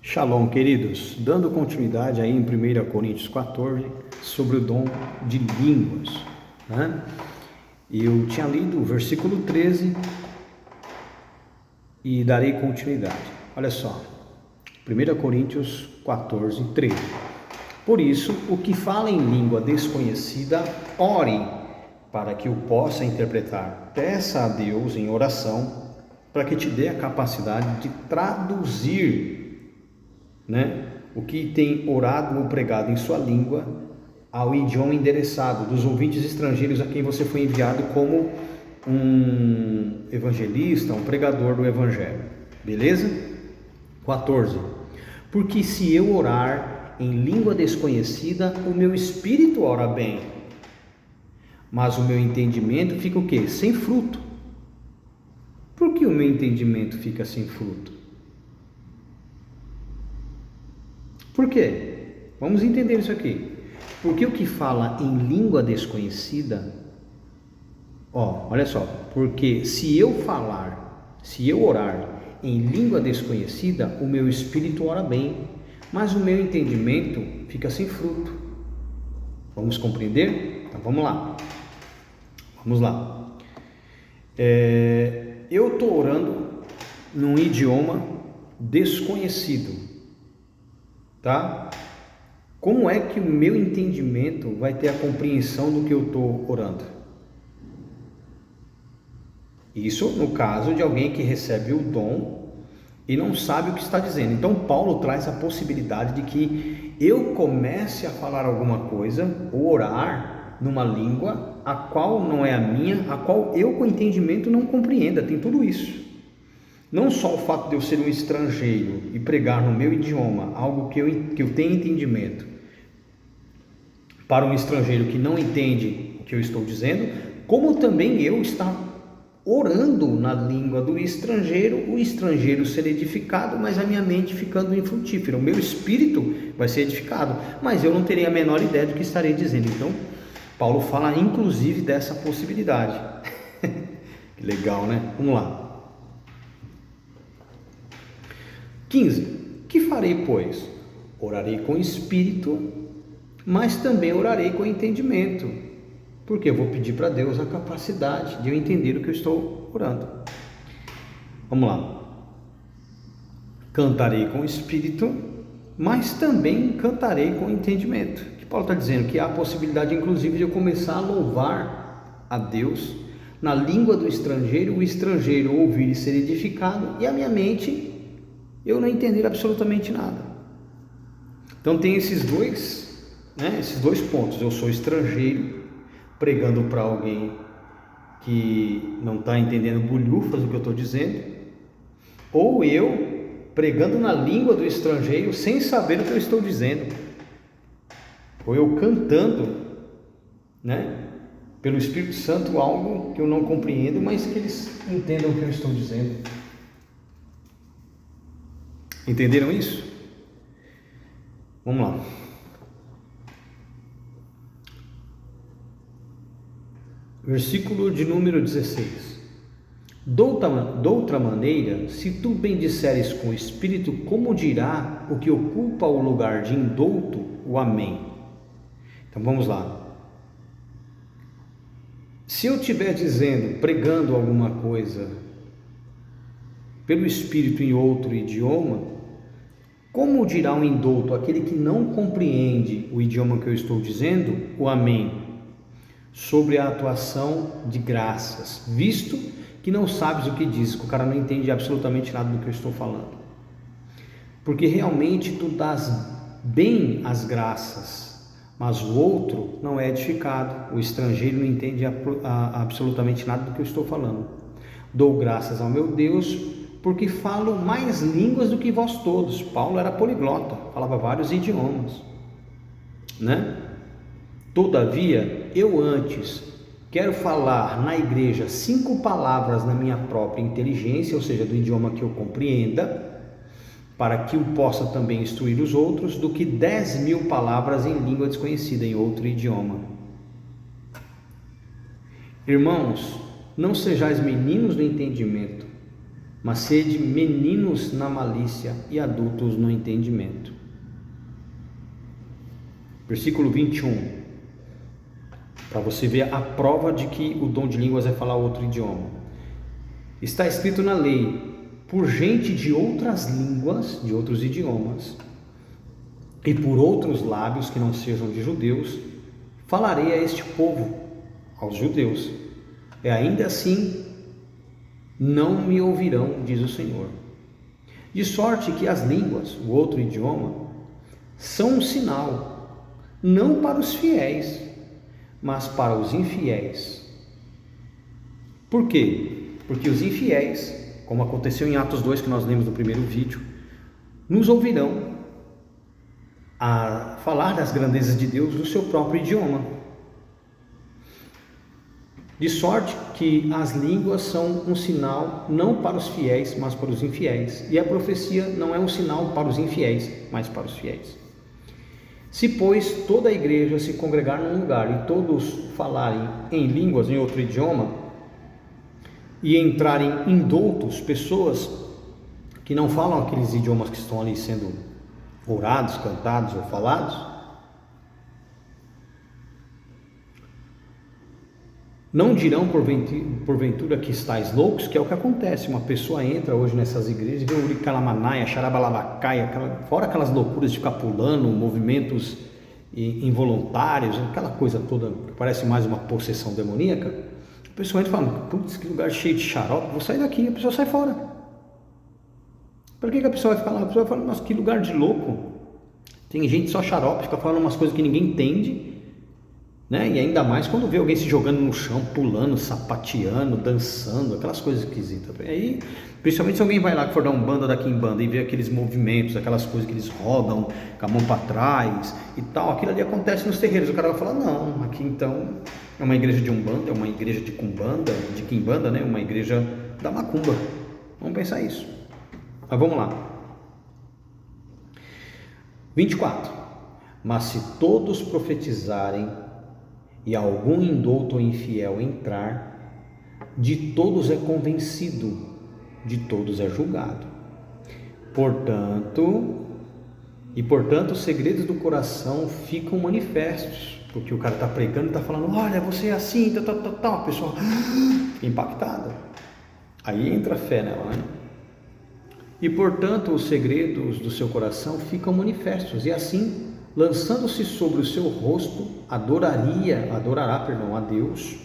Shalom, queridos. Dando continuidade aí em 1 Coríntios 14 sobre o dom de línguas, né? Eu tinha lido o versículo 13 e darei continuidade. Olha só, 1 Coríntios 14, 13. Por isso, o que fala em língua desconhecida, ore para que o possa interpretar. Peça a Deus em oração para que te dê a capacidade de traduzir, o que tem orado ou pregado em sua língua ao idioma endereçado dos ouvintes estrangeiros a quem você foi enviado como um evangelista, um pregador do evangelho. Beleza? 14. Porque se eu orar em língua desconhecida, o meu espírito ora bem, mas o meu entendimento fica o quê? Sem fruto. Por que o meu entendimento fica sem fruto? Por quê? Vamos entender isso aqui. Porque o que fala em língua desconhecida, olha só, porque se eu orar em língua desconhecida, o meu espírito ora bem, mas o meu entendimento fica sem fruto. Vamos compreender? Então vamos lá. Eu estou orando num idioma desconhecido. Tá? Como é que o meu entendimento vai ter a compreensão do que eu estou orando? Isso no caso de alguém que recebe o dom e não sabe o que está dizendo. Então Paulo traz a possibilidade de que eu comece a falar alguma coisa ou orar numa língua a qual não é a minha, a qual eu com entendimento não compreenda. Tem tudo isso. Não só o fato de eu ser um estrangeiro e pregar no meu idioma algo que eu tenho entendimento para um estrangeiro que não entende o que eu estou dizendo, como também eu estar orando na língua do estrangeiro, o estrangeiro ser edificado, mas a minha mente ficando infrutífera. O meu espírito vai ser edificado, mas eu não terei a menor ideia do que estarei dizendo. Então, Paulo fala inclusive dessa possibilidade. Que legal, né? Vamos lá. 15. Que farei, pois? Orarei com espírito, mas também orarei com entendimento, porque eu vou pedir para Deus a capacidade de eu entender o que eu estou orando. Vamos lá. Cantarei com espírito, mas também cantarei com entendimento. O que Paulo está dizendo? Que há a possibilidade, inclusive, de eu começar a louvar a Deus na língua do estrangeiro, o estrangeiro ouvir e ser edificado, e a minha mente eu não entender absolutamente nada. Então tem esses dois pontos. Eu sou estrangeiro, pregando para alguém que não está entendendo bulhufas do que eu estou dizendo, ou eu pregando na língua do estrangeiro sem saber o que eu estou dizendo, ou eu cantando, pelo Espírito Santo algo que eu não compreendo, mas que eles entendam o que eu estou dizendo. Entenderam isso? Vamos lá. Versículo de número 16. Doutra maneira, se tu bendisseres com o Espírito, como dirá o que ocupa o lugar de indouto, o Amém? Então vamos lá. Se eu estiver dizendo, pregando alguma coisa pelo Espírito em outro idioma, como dirá um indouto, aquele que não compreende o idioma que eu estou dizendo, o Amém, sobre a atuação de graças, visto que não sabes o que diz, que o cara não entende absolutamente nada do que eu estou falando. Porque realmente tu dás bem as graças, mas o outro não é edificado, o estrangeiro não entende absolutamente nada do que eu estou falando. Dou graças ao meu Deus, porque falo mais línguas do que vós todos. Paulo era poliglota, falava vários idiomas, Todavia, eu antes quero falar na igreja 5 palavras na minha própria inteligência, ou seja, do idioma que eu compreenda, para que eu possa também instruir os outros, do que 10.000 palavras em língua desconhecida, em outro idioma. Irmãos, não sejais meninos do entendimento, mas sede meninos na malícia e adultos no entendimento. Versículo 21, para você ver a prova de que o dom de línguas é falar outro idioma. Está escrito na lei: por gente de outras línguas, de outros idiomas, e por outros lábios que não sejam de judeus, falarei a este povo, aos judeus, e ainda assim não me ouvirão, diz o Senhor. De sorte que as línguas, o outro idioma, são um sinal, não para os fiéis, mas para os infiéis. Por quê? Porque os infiéis, como aconteceu em Atos 2, que nós lemos no primeiro vídeo, nos ouvirão a falar das grandezas de Deus no seu próprio idioma. De sorte que as línguas são um sinal não para os fiéis, mas para os infiéis. E a profecia não é um sinal para os infiéis, mas para os fiéis. Se, pois, toda a igreja se congregar num lugar e todos falarem em línguas, em outro idioma, e entrarem indoutos, pessoas que não falam aqueles idiomas que estão ali sendo orados, cantados ou falados, não dirão porventura que estáis loucos, que é o que acontece. Uma pessoa entra hoje nessas igrejas e vê o Uricalamanaia, Xarabalabacai, fora aquelas loucuras de ficar pulando, movimentos involuntários, aquela coisa toda que parece mais uma possessão demoníaca. A pessoa entra e fala: putz, que lugar cheio de xarope, vou sair daqui. A pessoa sai fora. Para que a pessoa vai ficar lá? A pessoa vai falar: nossa, que lugar de louco. Tem gente só xarope, fica falando umas coisas que ninguém entende, né? E ainda mais quando vê alguém se jogando no chão, pulando, sapateando, dançando, aquelas coisas esquisitas. Aí, principalmente se alguém vai lá que for dar um banda daqui em banda e vê aqueles movimentos, aquelas coisas que eles rodam com a mão para trás e tal, aquilo ali acontece nos terreiros. O cara vai falar: não, aqui então é uma igreja de umbanda, é uma igreja de kumbanda, de quimbanda, né? Uma igreja da macumba. Vamos pensar isso. Mas vamos lá. 24. Mas se todos profetizarem e algum indouto ou infiel entrar, de todos é convencido, de todos é julgado. Portanto, os segredos do coração ficam manifestos, porque o cara está pregando e está falando: olha, você é assim, a pessoa fica impactada. Aí entra a fé nela, né? E portanto os segredos do seu coração ficam manifestos, e assim, lançando-se sobre o seu rosto, adorará a Deus,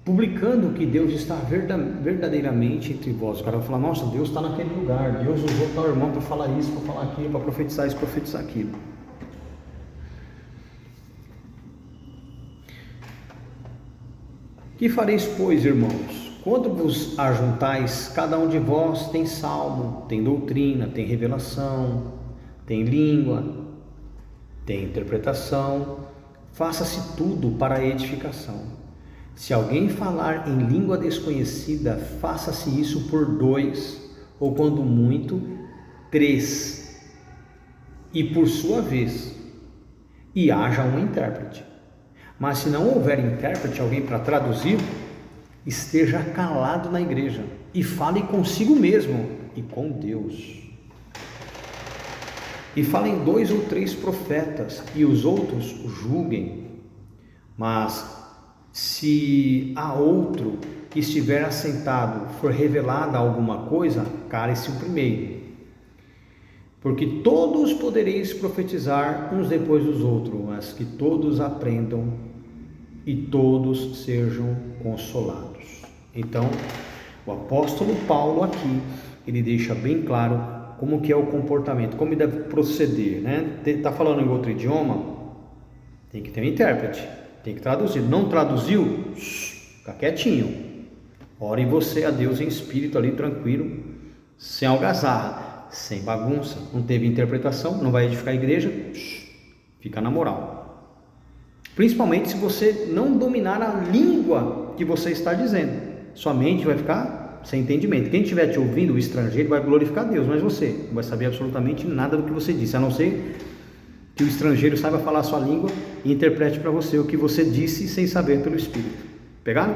publicando que Deus está verdadeiramente entre vós. O cara vai falar: nossa, Deus está naquele lugar, Deus usou tal irmão para falar isso, para falar aquilo, para profetizar isso, profetizar aquilo. Que fareis, pois, irmãos? Quando vos ajuntais, cada um de vós tem salmo, tem doutrina, tem revelação, tem língua, tem interpretação. Faça-se tudo para a edificação. Se alguém falar em língua desconhecida, faça-se isso por 2, ou quando muito, 3, e por sua vez, e haja um intérprete. Mas se não houver intérprete, alguém para traduzir, esteja calado na igreja e fale consigo mesmo e com Deus. E falem 2 ou 3 profetas, e os outros julguem. Mas se a outro que estiver assentado for revelada alguma coisa, cale-se o primeiro. Porque todos podereis profetizar uns depois dos outros, mas que todos aprendam e todos sejam consolados. Então, o apóstolo Paulo aqui, ele deixa bem claro como que é o comportamento, como deve proceder, né? Está falando em outro idioma, tem que ter um intérprete, tem que traduzir. Não traduziu? Fica quietinho. Ore você a Deus em espírito ali, tranquilo, sem algazarra, sem bagunça. Não teve interpretação, não vai edificar a igreja, fica na moral. Principalmente se você não dominar a língua que você está dizendo, sua mente vai ficar sem entendimento. Quem estiver te ouvindo, o estrangeiro, vai glorificar Deus, mas você não vai saber absolutamente nada do que você disse, a não ser que o estrangeiro saiba falar a sua língua e interprete para você o que você disse sem saber pelo Espírito. Pegaram?